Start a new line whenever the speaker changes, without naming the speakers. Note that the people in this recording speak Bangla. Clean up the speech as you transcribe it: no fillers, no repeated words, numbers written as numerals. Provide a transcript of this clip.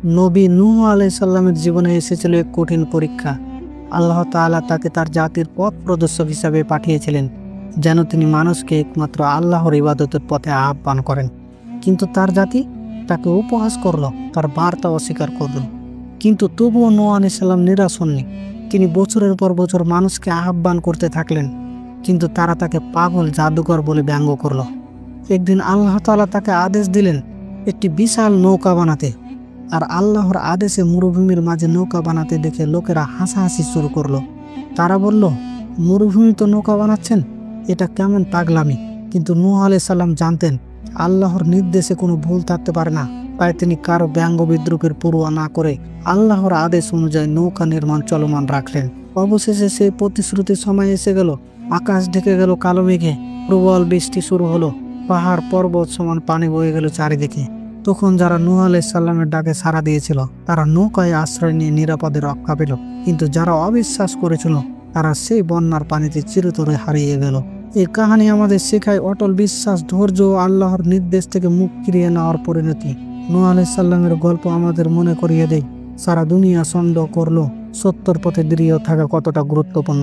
নবী নূহ আলাইহিস সালামের জীবনে এসেছিল এক কঠিন পরীক্ষা। আল্লাহ তাআলা তাকে তার জাতির পথ প্রদর্শক হিসাবে পাঠিয়েছিলেন, যেন তিনি মানুষকে একমাত্র আল্লাহর ইবাদতের পথে আহ্বান করেন। কিন্তু তার জাতি তাকে উপহাস করল, তার বার্তা অস্বীকার করল। কিন্তু তবুও নূহ আলাইহিস সালাম নিরাশ হননি। তিনি বছরের পর বছর মানুষকে আহ্বান করতে থাকলেন, কিন্তু তারা তাকে পাগল, জাদুকর বলে ব্যঙ্গ করল। একদিন আল্লাহ তাআলা তাকে আদেশ দিলেন একটি বিশাল নৌকা বানাতে। আর আল্লাহর আদেশে মরুভূমির মাঝে নৌকা বানাতে দেখে লোকেরা হাসাহাসি শুরু করলো। তারা বলল, মরুভূমি তো নৌকা বানাচ্ছেন, এটা কেমন পাগলামি। কিন্তু নূহ আলাইহিস সালাম জানতেন আল্লাহর নির্দেশে কোনো ভুল থাকতে পারে না। তাই তিনি কারো ব্যঙ্গ বিদ্রুপের পরোয়া না করে আল্লাহর আদেশ অনুযায়ী নৌকা নির্মাণ চলমান রাখলেন। অবশেষে সেই প্রতিশ্রুতির সময় এসে গেল। আকাশ ঢেকে গেল কালো মেঘে, প্রবল বৃষ্টি শুরু হলো, পাহাড় পর্বত সমান পানি বয়ে গেল চারিদিকে। তখন যারা নূহ আলাইহিস সালামের ডাকে সাড়া দিয়েছিল তারা নৌকায় আশ্রয় নিয়ে নিরাপদে রক্ষা পেল। কিন্তু যারা অবিশ্বাস করেছিল তারা সেই বন্যার পানিতে চিরতরে হারিয়ে গেল। এই কাহিনী আমাদের শেখায় অটল বিশ্বাস, ধৈর্য ও আল্লাহর নির্দেশ থেকে মুখ ফিরিয়ে নেওয়ার পরিণতি। নূহ আলাইহিস সালামের গল্প আমাদের মনে করিয়ে দেয় সারা দুনিয়া সন্দেহ করলো সত্যর পথে দৃঢ় থাকা কতটা গুরুত্বপূর্ণ।